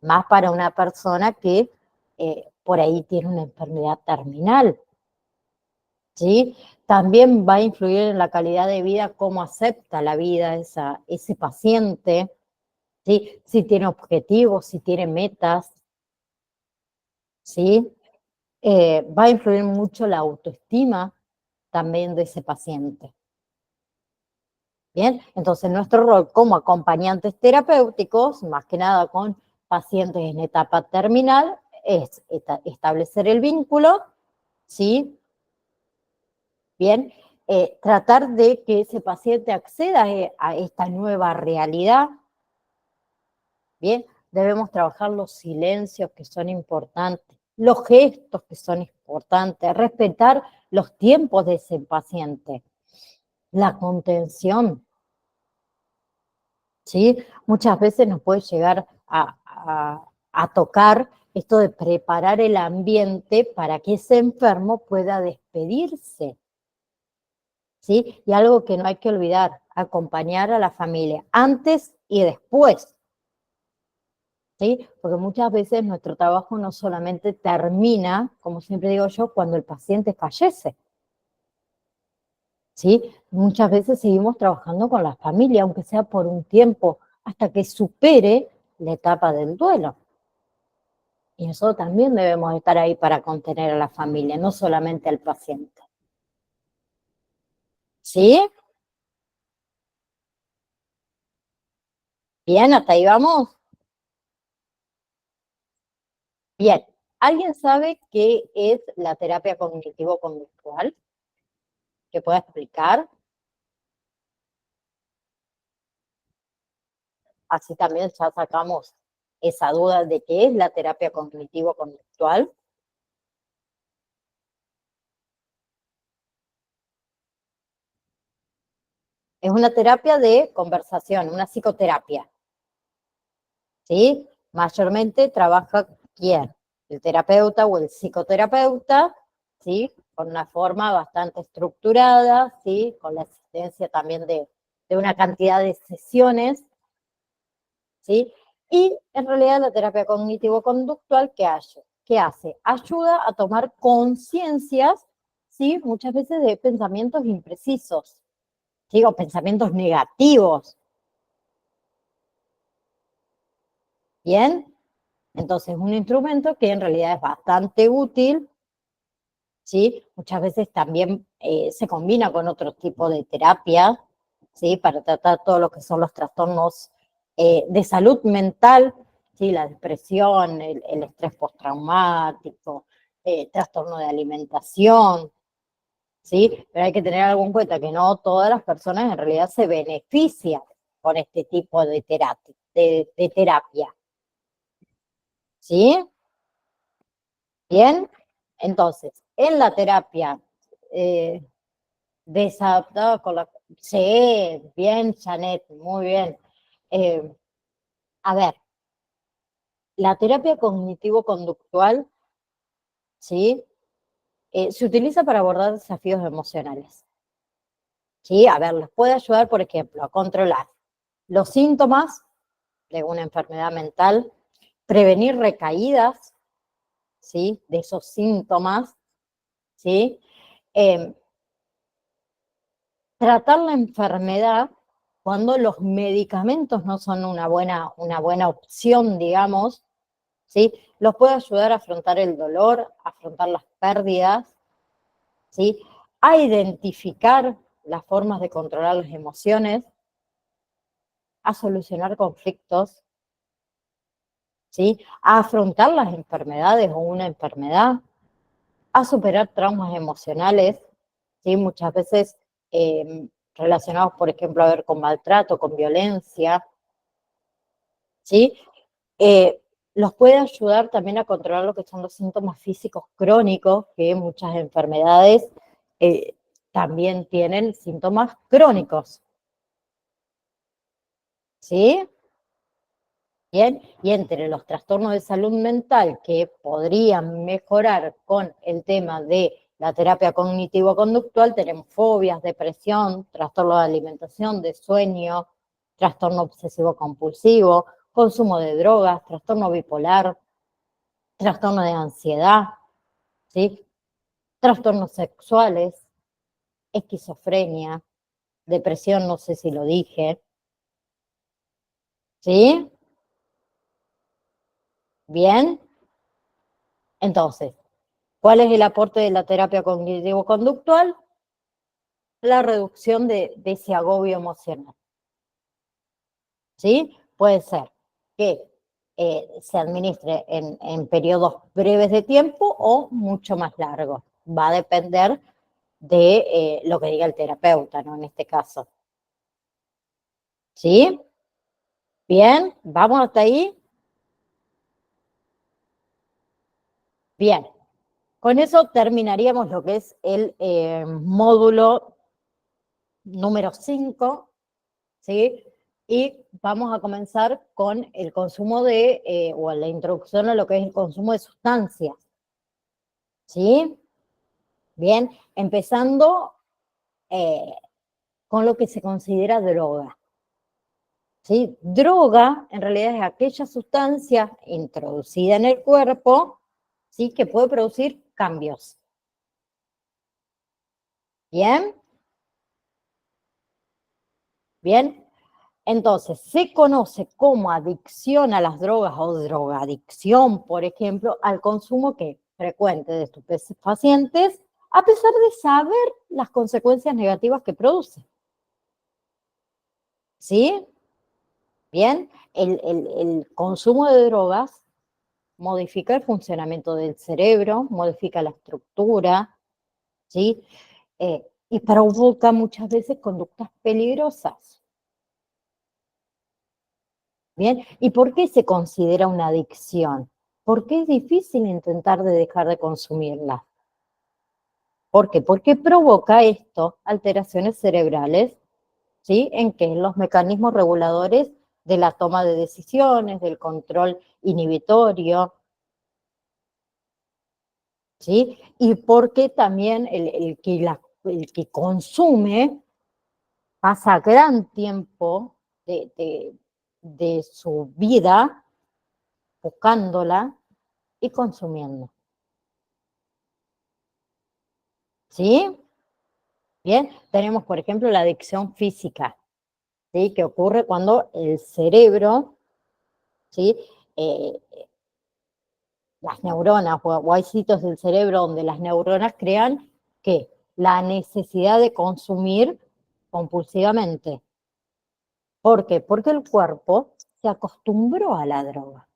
más para una persona que por ahí tiene una enfermedad terminal, ¿sí? También va a influir en la calidad de vida, cómo acepta la vida ese paciente, ¿sí? Si tiene objetivos, si tiene metas, ¿sí? Va a influir mucho la autoestima también de ese paciente. Bien, entonces nuestro rol como acompañantes terapéuticos, más que nada con pacientes en etapa terminal, es establecer el vínculo, ¿sí? Bien, tratar de que ese paciente acceda a esta nueva realidad. Bien, debemos trabajar los silencios que son importantes, los gestos que son importantes, respetar los tiempos de ese paciente, la contención, ¿sí? Muchas veces nos puede llegar a tocar esto de preparar el ambiente para que ese enfermo pueda despedirse, ¿sí? Y algo que no hay que olvidar, acompañar a la familia antes y después, ¿sí? Porque muchas veces nuestro trabajo no solamente termina, como siempre digo yo, cuando el paciente fallece, ¿sí? Muchas veces seguimos trabajando con la familia, aunque sea por un tiempo, hasta que supere la etapa del duelo. Y nosotros también debemos estar ahí para contener a la familia, no solamente al paciente. ¿Sí? Bien, hasta ahí vamos. Bien. ¿Alguien sabe qué es la terapia cognitivo-conductual? ¿Que pueda explicar? Así también ya sacamos esa duda de qué es la terapia cognitivo-conductual. Es una terapia de conversación, una psicoterapia, ¿sí? Mayormente trabaja quién, el terapeuta o el psicoterapeuta, ¿sí? Con una forma bastante estructurada, ¿sí? Con la existencia también de una cantidad de sesiones, ¿sí? Y en realidad la terapia cognitivo-conductual, ¿qué hace? Ayuda a tomar conciencias, ¿sí? Muchas veces de pensamientos imprecisos, ¿sí? O pensamientos negativos, ¿bien? Entonces, un instrumento que en realidad es bastante útil, ¿sí? Muchas veces también se combina con otro tipo de terapia, ¿sí? Para tratar todo lo que son los trastornos de salud mental, ¿sí? La depresión, el estrés postraumático, trastorno de alimentación, ¿sí? Pero hay que tener algo en cuenta que no todas las personas en realidad se benefician con este tipo de terapia, ¿sí? Bien, entonces, en la terapia eh, desadaptada con la... Sí, bien, Janet, muy bien. Eh, a ver, la terapia cognitivo-conductual, ¿sí? Se utiliza para abordar desafíos emocionales, ¿sí? A ver, les puede ayudar, por ejemplo, a controlar los síntomas de una enfermedad mental, prevenir recaídas, ¿sí? De esos síntomas, ¿sí? Eh, tratar la enfermedad cuando los medicamentos no son una buena opción, digamos, ¿sí? Los puede ayudar a afrontar el dolor, a afrontar las pérdidas, ¿sí? A identificar las formas de controlar las emociones, a solucionar conflictos, ¿sí? A afrontar las enfermedades o una enfermedad, a superar traumas emocionales, ¿sí? Muchas veces relacionados, por ejemplo, a ver, con maltrato, con violencia, ¿sí? Eh, los puede ayudar también a controlar lo que son los síntomas físicos crónicos, que muchas enfermedades eh, también tienen síntomas crónicos, ¿Sí? Bien, y entre los trastornos de salud mental que podrían mejorar con el tema de la terapia cognitivo-conductual, tenemos fobias, depresión, trastorno de alimentación, de sueño, trastorno obsesivo-compulsivo, consumo de drogas, trastorno bipolar, trastorno de ansiedad, ¿sí? Trastornos sexuales, esquizofrenia, depresión, no sé si lo dije, ¿sí? Bien, entonces, ¿cuál es el aporte de la terapia cognitivo-conductual? La reducción de ese agobio emocional, ¿sí? Puede ser que se administre en periodos breves de tiempo o mucho más largos. Va a depender de lo que diga el terapeuta, ¿no? En este caso. ¿Sí? Bien, ¿vamos hasta ahí? Bien, con eso terminaríamos lo que es el módulo número 5, ¿sí? Y vamos a comenzar con el consumo o la introducción a lo que es el consumo de sustancias, ¿sí? Bien, empezando eh, con lo que se considera droga, ¿sí? Droga en realidad es aquella sustancia introducida en el cuerpo, ¿sí? Que puede producir cambios. Bien, bien. Entonces, se conoce como adicción a las drogas o drogadicción, por ejemplo, al consumo frecuente de estupefacientes, a pesar de saber las consecuencias negativas que produce. ¿Sí? Bien, el consumo de drogas modifica el funcionamiento del cerebro, modifica la estructura, ¿sí? Y provoca muchas veces conductas peligrosas. Bien, ¿y por qué se considera una adicción? Porque es difícil intentar de dejar de consumirla. ¿Por qué? Porque provoca esto alteraciones cerebrales, ¿sí? En que los mecanismos reguladores de la toma de decisiones, del control inhibitorio, ¿sí? Y porque también el que consume pasa gran tiempo de su vida buscándola y consumiendo. ¿Sí? Bien, tenemos por ejemplo la adicción física, ¿sí? Que ocurre cuando el cerebro, ¿sí? Eh, las neuronas o hay sitios del cerebro donde las neuronas crean que la necesidad de consumir compulsivamente. ¿Por qué? Porque el cuerpo se acostumbró a la droga.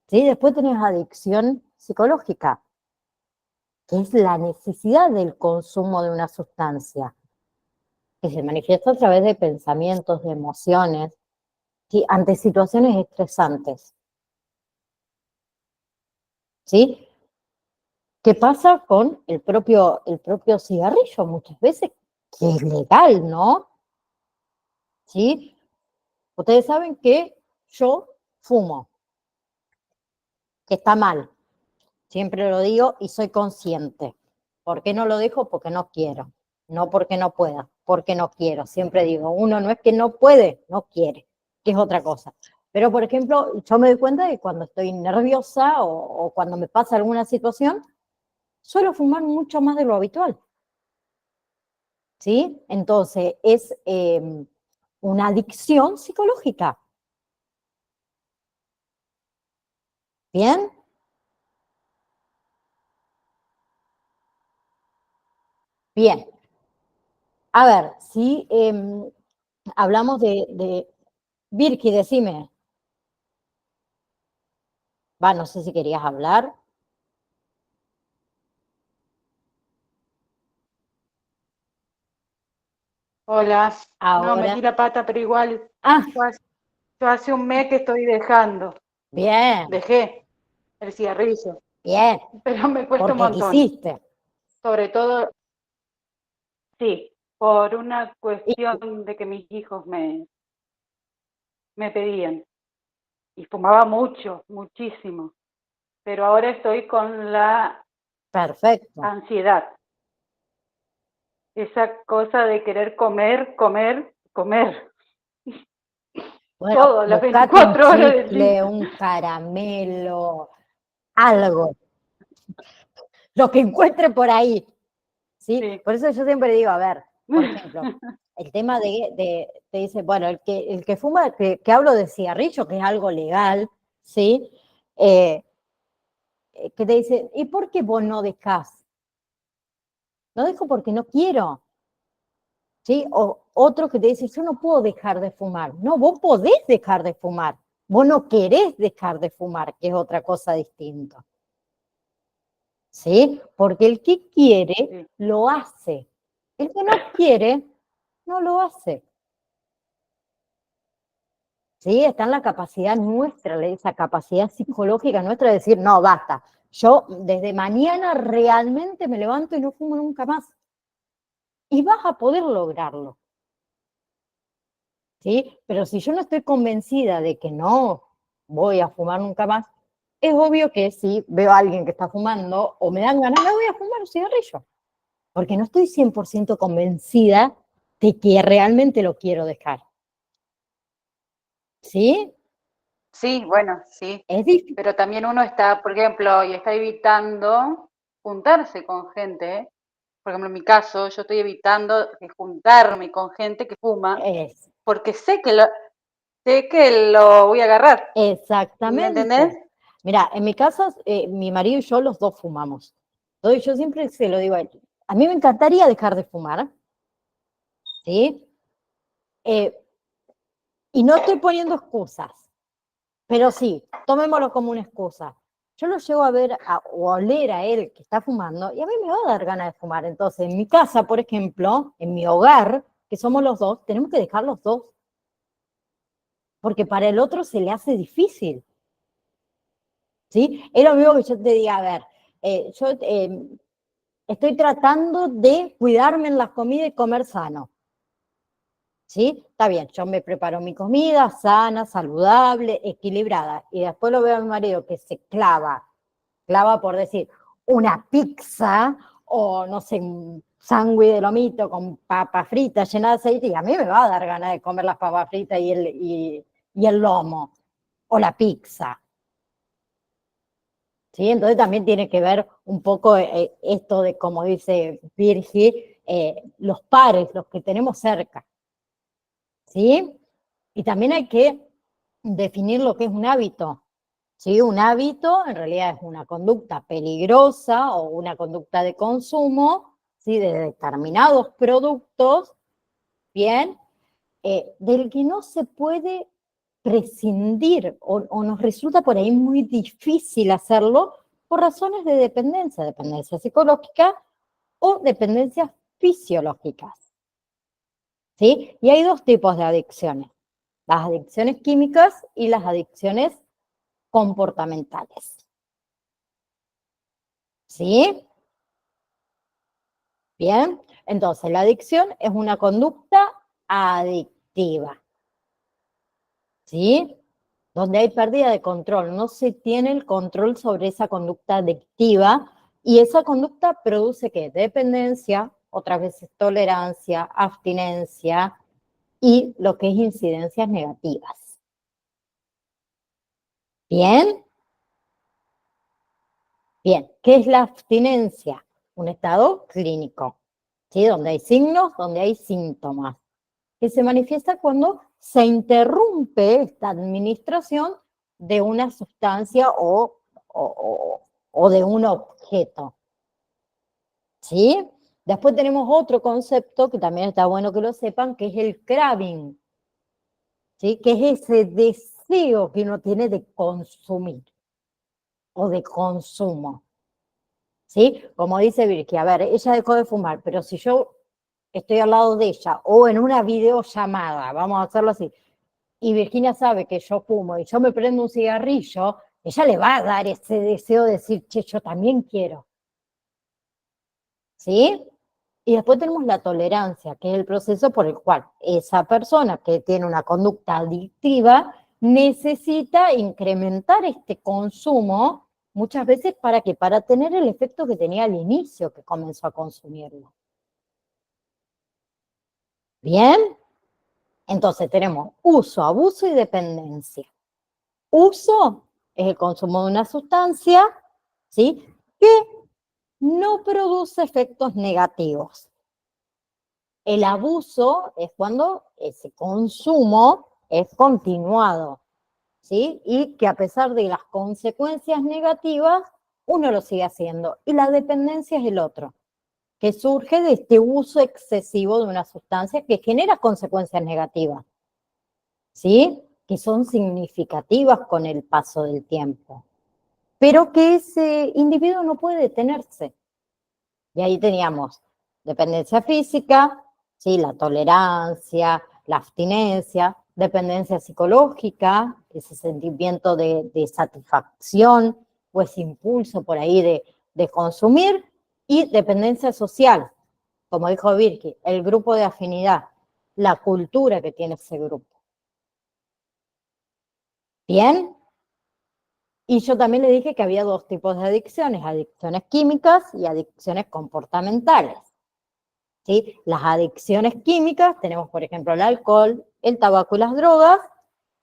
¿Sí? Después tenés adicción psicológica, que es la necesidad del consumo de una sustancia, que se manifiesta a través de pensamientos, de emociones, ¿sí? Ante situaciones estresantes. ¿Sí? ¿Qué pasa con el propio cigarrillo? Muchas veces, que es legal, ¿no? ¿Sí? Ustedes saben que yo fumo, que está mal. Siempre lo digo y soy consciente. ¿Por qué no lo dejo? Porque no quiero. No porque no pueda, porque no quiero. Siempre digo, uno no es que no puede, no quiere, que es otra cosa. Pero, por ejemplo, yo me doy cuenta de que cuando estoy nerviosa o cuando me pasa alguna situación, suelo fumar mucho más de lo habitual. ¿Sí? Entonces, es una adicción psicológica. ¿Bien? Bien. A ver, si hablamos de Virgi, decime. Va, no sé si querías hablar. Hola, no, Ahora. metí la pata, pero igual, Ah, yo hace, yo hace un mes que estoy dejando, bien, dejé el cigarrillo, bien. pero me cuesta un Porque montón, quisiste. sobre todo, sí, por una Y, cuestión de que mis hijos me pedían. Y fumaba mucho, muchísimo. Pero ahora estoy con la Perfecto. ansiedad. Esa cosa de querer comer, comer, comer. Bueno, Todo, las buscate un 24 horas del chicle, día. un caramelo, algo, lo que encuentre por ahí, ¿sí? Sí. Por eso yo siempre digo, a ver, por ejemplo, el tema te dice, bueno, el que fuma, que hablo de cigarrillo, que es algo legal, ¿sí? Que te dice, ¿y por qué vos no dejás? No dejo porque no quiero, ¿sí? O otro que te dice, yo no puedo dejar de fumar. No, vos podés dejar de fumar. Vos no querés dejar de fumar, que es otra cosa distinta. ¿Sí? Porque el que quiere, Sí. lo hace. El que no quiere, no lo hace. ¿Sí? Está en la capacidad nuestra, esa capacidad psicológica nuestra de decir, no, basta. Yo desde mañana realmente me levanto y no fumo nunca más. Y vas a poder lograrlo. ¿Sí? Pero si yo no estoy convencida de que no voy a fumar nunca más, es obvio que si veo a alguien que está fumando o me dan ganas, me voy a fumar un cigarrillo. Porque no estoy 100% convencida de que realmente lo quiero dejar. ¿Sí? Sí, bueno, sí. Es difícil. Pero también uno está, por ejemplo, y está evitando juntarse con gente. Por ejemplo, en mi caso, yo estoy evitando juntarme con gente que fuma porque sé que lo voy a agarrar. ¿Me entendés? Exactamente. Mira, en mi caso, mi marido y yo los dos fumamos. Entonces yo siempre se lo digo a él. A mí me encantaría dejar de fumar, ¿sí? Y no estoy poniendo excusas, pero sí, tomémoslo como una excusa. Yo lo llevo a ver o a oler a él que está fumando y a mí me va a dar ganas de fumar. Entonces, en mi casa, por ejemplo, en mi hogar, que somos los dos, tenemos que dejar los dos. Porque para el otro se le hace difícil. ¿Sí? Es lo mismo que yo te diga, a ver, yo estoy tratando de cuidarme en las comidas y comer sano. ¿Sí? Está bien, yo me preparo mi comida sana, saludable, equilibrada, y después lo veo a mi marido que se clava por decir, una pizza o no sé, un sándwich de lomito con papas fritas llenas de aceite, y a mí me va a dar ganas de comer las papas fritas y el lomo, o la pizza. ¿Sí? Entonces también tiene que ver un poco esto de, como dice Virgi, los pares, los que tenemos cerca. ¿Sí? Y también hay que definir lo que es un hábito. ¿Sí? Un hábito en realidad es una conducta peligrosa o una conducta de consumo, ¿sí? De determinados productos, ¿bien? Del que no se puede prescindir o nos resulta por ahí muy difícil hacerlo por razones de dependencia psicológica o dependencias fisiológicas. ¿Sí? Y hay dos tipos de adicciones, las adicciones químicas y las adicciones comportamentales. ¿Sí? Bien, entonces la adicción es una conducta adictiva. ¿Sí? Donde hay pérdida de control, no se tiene el control sobre esa conducta adictiva y esa conducta produce ¿qué? Dependencia, otras veces tolerancia, abstinencia y lo que es incidencias negativas. ¿Bien? Bien, ¿qué es la abstinencia? Un estado clínico, ¿sí? Donde hay signos, donde hay síntomas, que se manifiesta cuando se interrumpe esta administración de una sustancia o de un objeto. ¿Sí? Después tenemos otro concepto que también está bueno que lo sepan, que es el craving, ¿sí? Que es ese deseo que uno tiene de consumir o de consumo. ¿Sí? Como dice Virgi, a ver, ella dejó de fumar, pero si yo estoy al lado de ella o en una videollamada, vamos a hacerlo así, y Virginia sabe que yo fumo y yo me prendo un cigarrillo, ella le va a dar ese deseo de decir, che, yo también quiero. ¿Sí? Y después tenemos la tolerancia, que es el proceso por el cual esa persona que tiene una conducta adictiva necesita incrementar este consumo muchas veces para que para tener el efecto que tenía al inicio que comenzó a consumirlo. ¿Bien? Entonces tenemos uso, abuso y dependencia. Uso es el consumo de una sustancia, ¿sí?, que no produce efectos negativos. El abuso es cuando ese consumo es continuado, ¿sí? Y que a pesar de las consecuencias negativas, uno lo sigue haciendo. Y la dependencia es el otro, que surge de este uso excesivo de una sustancia que genera consecuencias negativas, ¿sí?, que son significativas con el paso del tiempo, pero que ese individuo no puede detenerse. Y ahí teníamos dependencia física, ¿sí?, la tolerancia, la abstinencia, dependencia psicológica, ese sentimiento de satisfacción o ese impulso por ahí de consumir, y dependencia social, como dijo Virki, el grupo de afinidad, la cultura que tiene ese grupo. ¿Bien? Y yo también le dije que había dos tipos de adicciones químicas y adicciones comportamentales. ¿Sí? Las adicciones químicas, tenemos por ejemplo el alcohol, el tabaco y las drogas,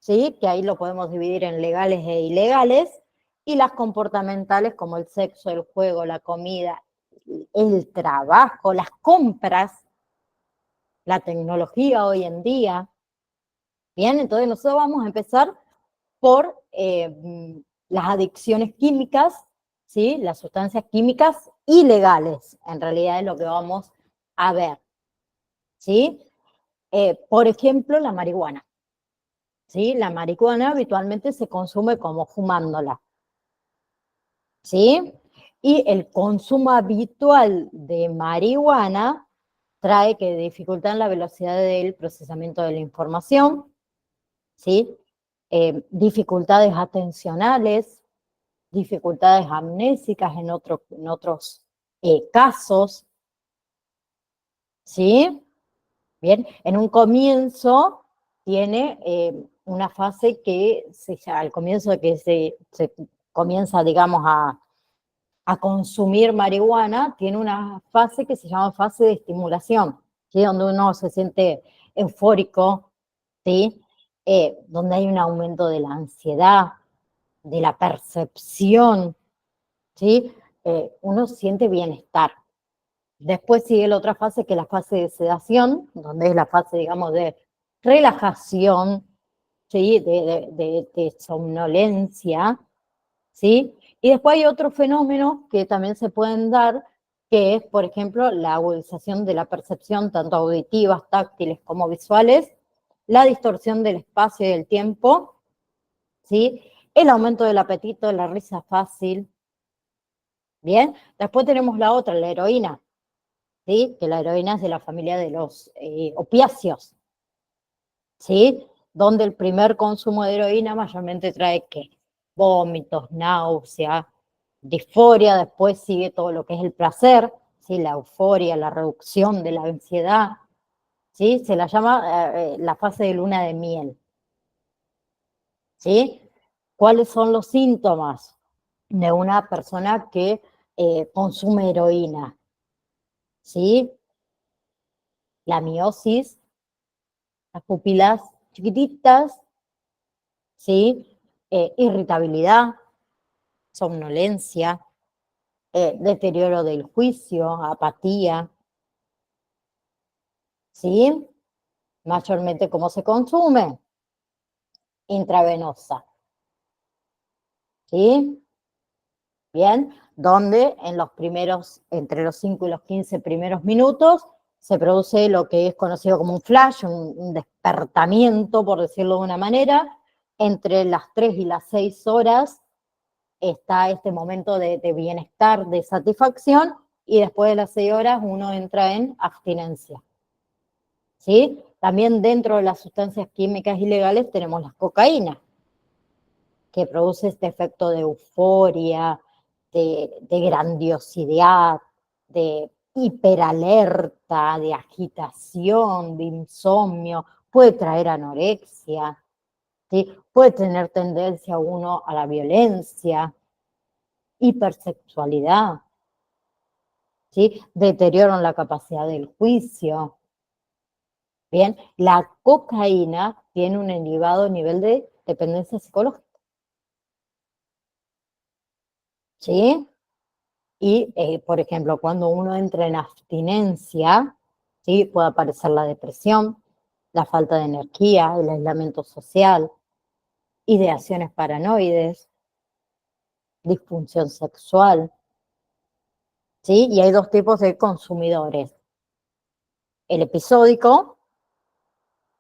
¿sí?, que ahí lo podemos dividir en legales e ilegales, y las comportamentales como el sexo, el juego, la comida, el trabajo, las compras, la tecnología hoy en día. Bien, entonces nosotros vamos a empezar por las adicciones químicas, ¿sí?, las sustancias químicas ilegales, en realidad es lo que vamos a ver, ¿sí? Por ejemplo, la marihuana, ¿sí? La marihuana habitualmente se consume como fumándola, ¿sí? Y el consumo habitual de marihuana trae que dificultan la velocidad del procesamiento de la información, ¿sí? Dificultades atencionales, dificultades amnésicas en otros casos, ¿sí? Bien, en un comienzo tiene una fase que al comienzo de que se comienza, digamos, a consumir marihuana, tiene una fase que se llama fase de estimulación, ¿sí?, donde uno se siente eufórico, ¿sí?, donde hay un aumento de la ansiedad, de la percepción, ¿sí? Uno siente bienestar. Después sigue la otra fase, que es la fase de sedación, donde es la fase, digamos, de relajación, ¿sí?, de somnolencia, ¿sí? Y después hay otros fenómenos que también se pueden dar, que es, por ejemplo, la agudización de la percepción, tanto auditivas, táctiles como visuales, la distorsión del espacio y del tiempo, ¿sí?, el aumento del apetito, la risa fácil. Bien, después tenemos la otra, la heroína, ¿sí?, que la heroína es de la familia de los opiáceos, ¿sí?, donde el primer consumo de heroína mayormente trae ¿qué? Vómitos, náusea, disforia, después sigue todo lo que es el placer, ¿sí?, la euforia, la reducción de la ansiedad, ¿sí?, se la llama la fase de luna de miel, ¿sí? ¿Cuáles son los síntomas de una persona que consume heroína? ¿Sí? La miosis, las pupilas chiquititas, ¿sí? Irritabilidad, somnolencia, deterioro del juicio, apatía, ¿sí? Mayormente, ¿cómo se consume? Intravenosa, ¿sí? Bien, donde en los primeros, entre los 5 y los 15 primeros minutos, se produce lo que es conocido como un flash, un despertamiento, por decirlo de una manera. Entre las 3 y las 6 horas está este momento de bienestar, de satisfacción, y después de las 6 horas uno entra en abstinencia, ¿sí? También dentro de las sustancias químicas ilegales tenemos las cocaínas, que produce este efecto de euforia, de grandiosidad, de hiperalerta, de agitación, de insomnio, puede traer anorexia, ¿sí? Puede tener tendencia uno a la violencia, hipersexualidad, ¿sí? Deterioro en la capacidad del juicio. Bien, la cocaína tiene un elevado nivel de dependencia psicológica. ¿Sí? Y, por ejemplo, cuando uno entra en abstinencia, ¿sí? Puede aparecer la depresión, la falta de energía, el aislamiento social, ideaciones paranoides, disfunción sexual, ¿sí? Y hay dos tipos de consumidores, el episódico,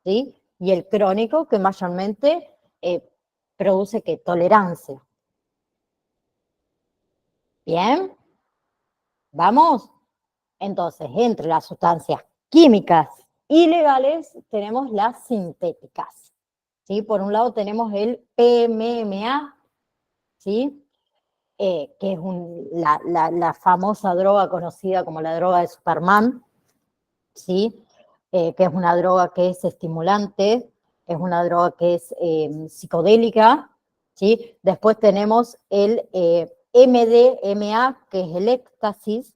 ¿sí? Y el crónico, que mayormente produce ¿qué? Tolerancia. ¿Bien? ¿Vamos? Entonces, entre las sustancias químicas ilegales tenemos las sintéticas, ¿sí? Por un lado tenemos el PMMA, ¿sí? Que es la famosa droga conocida como la droga de Superman, ¿sí? Que es una droga que es estimulante, es una droga que es psicodélica, ¿sí? Después tenemos el MDMA, que es el éxtasis,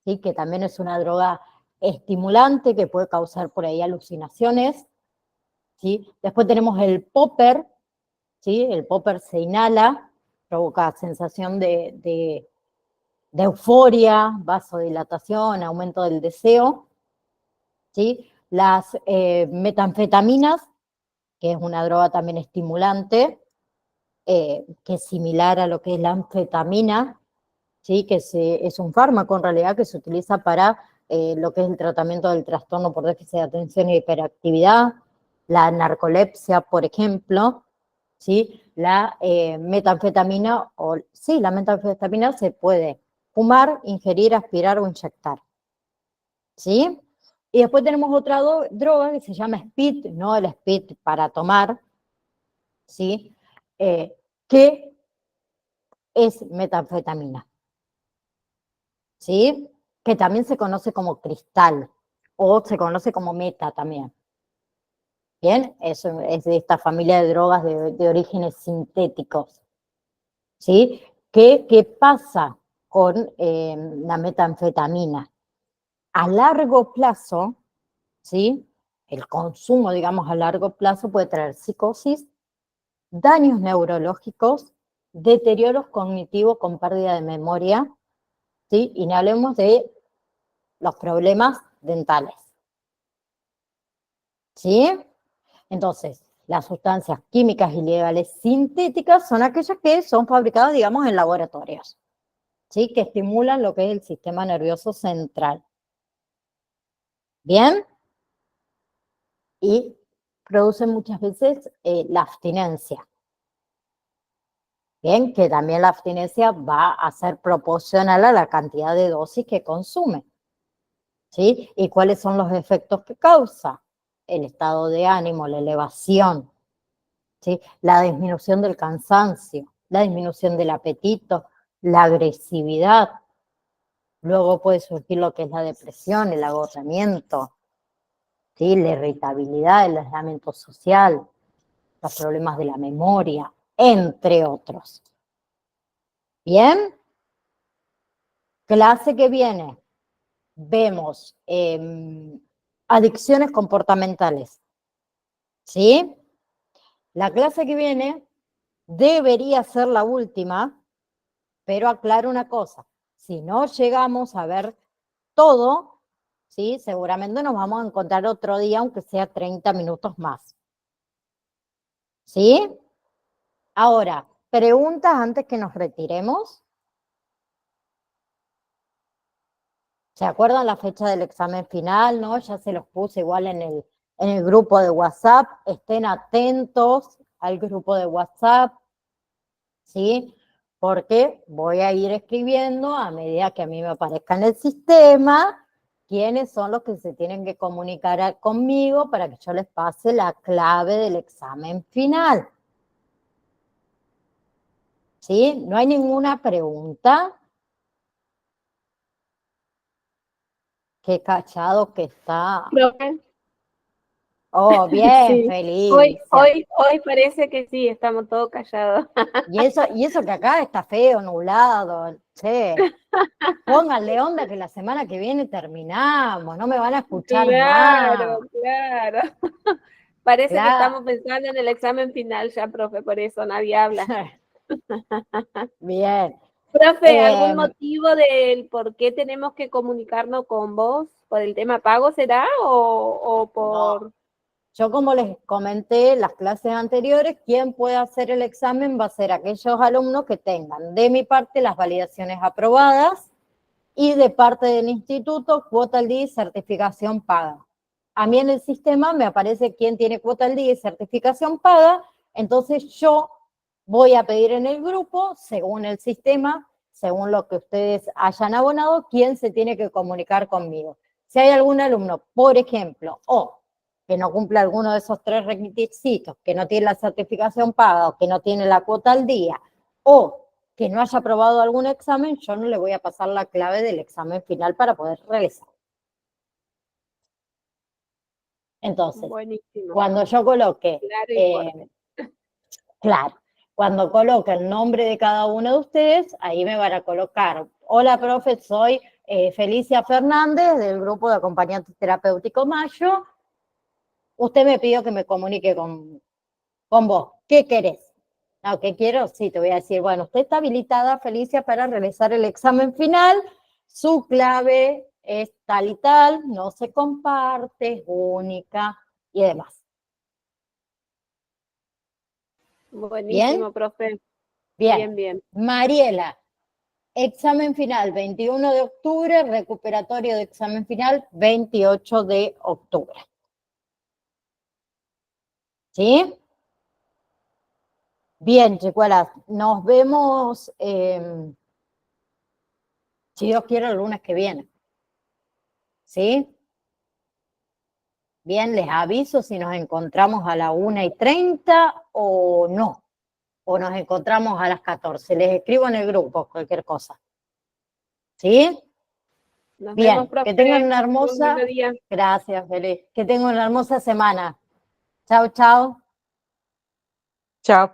¿sí? Que también es una droga estimulante que puede causar por ahí alucinaciones, ¿sí? Después tenemos el popper, ¿sí? El popper se inhala, provoca sensación de euforia, vasodilatación, aumento del deseo, ¿sí? Las metanfetaminas, que es una droga también estimulante, que es similar a lo que es la anfetamina, ¿sí? Que es un fármaco en realidad que se utiliza para lo que es el tratamiento del trastorno por déficit de atención y hiperactividad, la narcolepsia, por ejemplo, ¿sí? La metanfetamina, sí, la metanfetamina se puede fumar, ingerir, aspirar o inyectar, ¿sí? Y después tenemos otra droga que se llama speed, no el speed para tomar, ¿sí? Que es metanfetamina, ¿sí? Que también se conoce como cristal o se conoce como meta también. Bien, eso es de esta familia de drogas de orígenes sintéticos, ¿sí? ¿Qué pasa con la metanfetamina? A largo plazo, ¿sí? El consumo, digamos, a largo plazo puede traer psicosis, daños neurológicos, deterioros cognitivos con pérdida de memoria, ¿sí? Y no hablemos de los problemas dentales, ¿sí? Entonces, las sustancias químicas ilegales sintéticas son aquellas que son fabricadas, digamos, en laboratorios, ¿sí? Que estimulan lo que es el sistema nervioso central. ¿Bien? Y producen muchas veces la abstinencia. Bien, que también la abstinencia va a ser proporcional a la cantidad de dosis que consume, ¿sí? ¿Y cuáles son los efectos que causa? El estado de ánimo, la elevación, ¿sí? La disminución del cansancio, la disminución del apetito, la agresividad. Luego puede surgir lo que es la depresión, el agotamiento, ¿sí? La irritabilidad, el aislamiento social, los problemas de la memoria, entre otros. ¿Bien? Clase que viene. Vemos adicciones comportamentales, ¿sí? La clase que viene debería ser la última, pero aclaro una cosa, si no llegamos a ver todo, ¿sí? Seguramente nos vamos a encontrar otro día, aunque sea 30 minutos más, ¿sí? Ahora, preguntas antes que nos retiremos. ¿Se acuerdan la fecha del examen final, no? Ya se los puse igual en el grupo de WhatsApp. Estén atentos al grupo de WhatsApp, ¿sí? Porque voy a ir escribiendo a medida que a mí me aparezca en el sistema quiénes son los que se tienen que comunicar conmigo para que yo les pase la clave del examen final. ¿Sí? ¿No hay ninguna pregunta? Qué cachado que está. Profe. Oh, bien, Sí. Felicia. Hoy parece que sí, estamos todos callados. Y eso que acá está feo, nublado, che. Pónganle onda que la semana que viene terminamos, no me van a escuchar más. Claro. Parece que Claro. estamos pensando en el examen final ya, profe, por eso nadie habla. Bien. Profe, ¿algún motivo del por qué tenemos que comunicarnos con vos? ¿Por el tema pago será o por...? No. Yo, como les comenté en las clases anteriores, quien puede hacer el examen va a ser aquellos alumnos que tengan de mi parte las validaciones aprobadas y de parte del instituto cuota al día y certificación paga. A mí en el sistema me aparece quién tiene cuota al día y certificación paga, entonces yo voy a pedir en el grupo, según el sistema, según lo que ustedes hayan abonado, quién se tiene que comunicar conmigo. Si hay algún alumno, por ejemplo, que no cumple alguno de esos 3 requisitos, que no tiene la certificación paga o que no tiene la cuota al día, o que no haya aprobado algún examen, yo no le voy a pasar la clave del examen final para poder realizar. Entonces, buenísimo. Cuando yo coloque, claro, cuando coloque el nombre de cada uno de ustedes, ahí me van a colocar: hola, profe, soy Felicia Fernández del grupo de acompañante terapéutico Mayo. Usted me pidió que me comunique con vos. ¿Qué querés? No, ¿qué quiero? Sí, te voy a decir, bueno, usted está habilitada, Felicia, para realizar el examen final. Su clave es tal y tal, no se comparte, es única y demás. Buenísimo, ¿Bien? profe. Bien. Mariela, examen final 21 de octubre, recuperatorio de examen final 28 de octubre. ¿Sí? Bien, chicuelas, nos vemos, si Dios quiere, el lunes que viene. ¿Sí? Bien, les aviso si nos encontramos a la 1:30 o no, o nos encontramos a las 14. Les escribo en el grupo cualquier cosa. ¿Sí? Nos Bien, vemos, profe. que tengan una hermosa, Un lindo día. gracias, Feliz, que tengan una hermosa semana. Chao, chao. Chao.